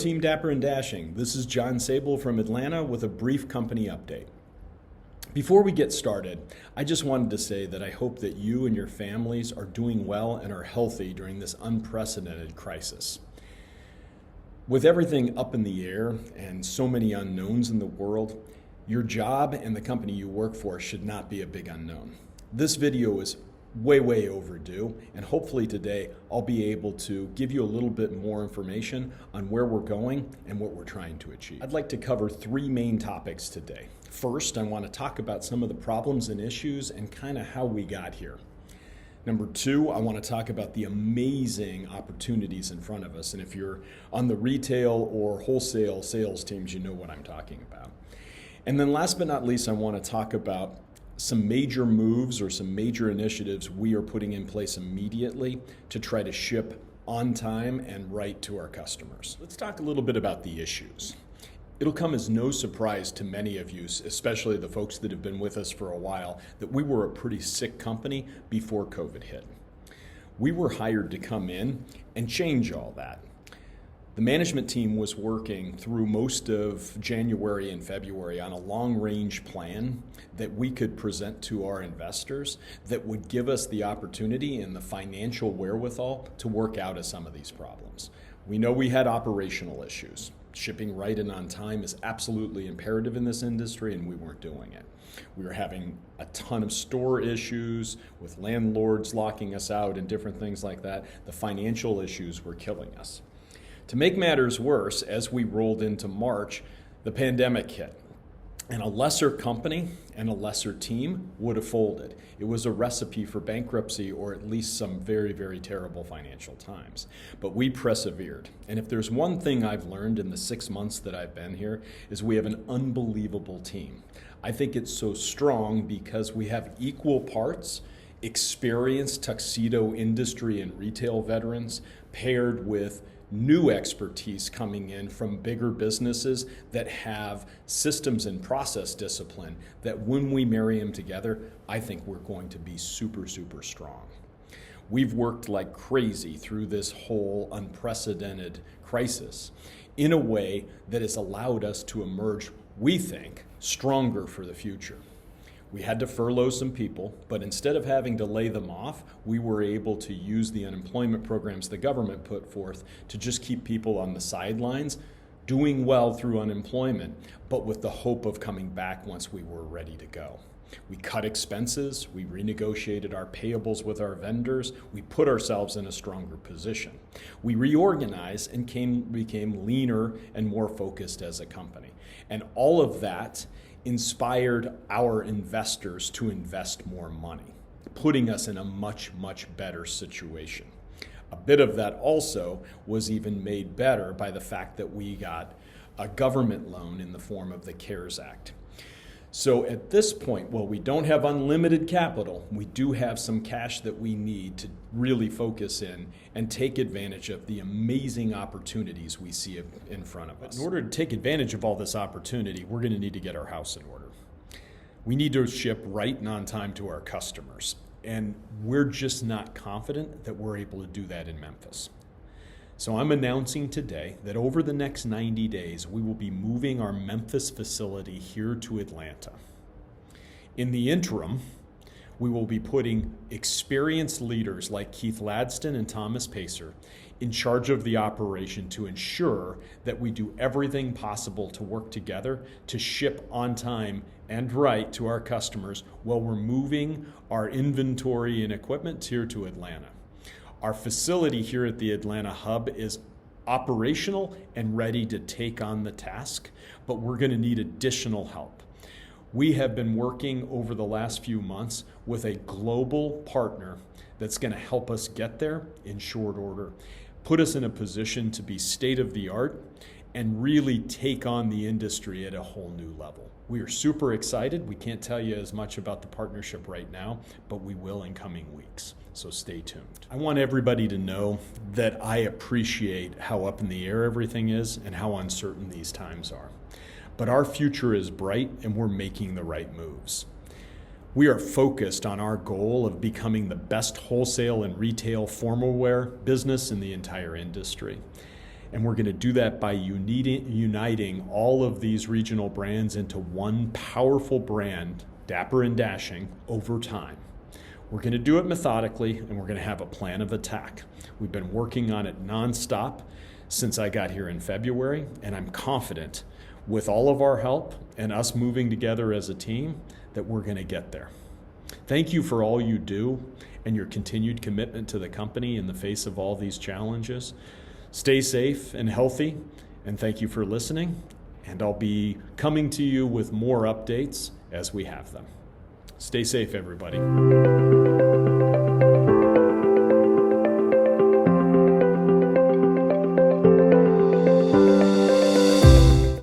Team Dapper and Dashing. This is John Sable from Atlanta with a brief company update. Before we get started, I just wanted to say that I hope that you and your families are doing well and are healthy during this unprecedented crisis. With everything up in the air and so many unknowns in the world, your job and the company you work for should not be a big unknown. This video is way overdue, and hopefully today I'll be able to give you a little bit more information on where we're going and what we're trying to achieve. I'd like to cover three main topics today. First, I want to talk about some of the problems and issues and kind of how we got here. Number two, I want to talk about the amazing opportunities in front of us, and if you're on the retail or wholesale sales teams, you know what I'm talking about. And then last but not least, I want to talk about some major moves or some major initiatives we are putting in place immediately to try to ship on time and right to our customers. Let's talk a little bit about the issues. It'll come as no surprise to many of you, especially the folks that have been with us for a while, that we were a pretty sick company before COVID hit. We were hired to come in and change all that. The management team was working through most of January and February on a long-range plan that we could present to our investors that would give us the opportunity and the financial wherewithal to work out of some of these problems. We know we had operational issues. Shipping right and on time is absolutely imperative in this industry, and we weren't doing it. We were having a ton of store issues with landlords locking us out and different things like that. The financial issues were killing us. To make matters worse, as we rolled into March, the pandemic hit, and a lesser company and a lesser team would have folded. It was a recipe for bankruptcy or at least some very terrible financial times. But we persevered. And if there's one thing I've learned in the 6 months that I've been here, is we have an unbelievable team. I think it's so strong because we have equal parts experienced tuxedo industry and retail veterans paired with new expertise coming in from bigger businesses that have systems and process discipline that when we marry them together, I think we're going to be super strong. We've worked like crazy through this whole unprecedented crisis in a way that has allowed us to emerge, we think, stronger for the future. We had to furlough some people, but instead of having to lay them off, we were able to use the unemployment programs the government put forth to just keep people on the sidelines, doing well through unemployment, but with the hope of coming back once we were ready to go. We cut expenses, we renegotiated our payables with our vendors, we put ourselves in a stronger position. We reorganized and became leaner and more focused as a company. And all of that inspired our investors to invest more money, putting us in a much better situation. A bit of that also was even made better by the fact that we got a government loan in the form of the CARES Act. So at this point, while we don't have unlimited capital, we do have some cash that we need to really focus in and take advantage of the amazing opportunities we see in front of us. In order to take advantage of all this opportunity, we're going to need to get our house in order. We need to ship right and on time to our customers, and we're just not confident that we're able to do that in Memphis. So I'm announcing today that over the next 90 days, we will be moving our Memphis facility here to Atlanta. In the interim, we will be putting experienced leaders like Keith Ladston and Thomas Pacer in charge of the operation to ensure that we do everything possible to work together to ship on time and right to our customers while we're moving our inventory and equipment here to Atlanta. Our facility here at the Atlanta hub is operational and ready to take on the task, but we're going to need additional help. We have been working over the last few months with a global partner that's going to help us get there in short order, put us in a position to be state of the art, and really take on the industry at a whole new level. We are super excited. We can't tell you as much about the partnership right now, but we will in coming weeks. So stay tuned. I want everybody to know that I appreciate how up in the air everything is and how uncertain these times are. But our future is bright and we're making the right moves. We are focused on our goal of becoming the best wholesale and retail formal wear business in the entire industry. And we're going to do that by uniting all of these regional brands into one powerful brand, Dapper and Dashing, over time. We're going to do it methodically, and we're going to have a plan of attack. We've been working on it nonstop since I got here in February, and I'm confident with all of our help and us moving together as a team that we're going to get there. Thank you for all you do and your continued commitment to the company in the face of all these challenges. Stay safe and healthy, and thank you for listening. And I'll be coming to you with more updates as we have them. Stay safe, everybody.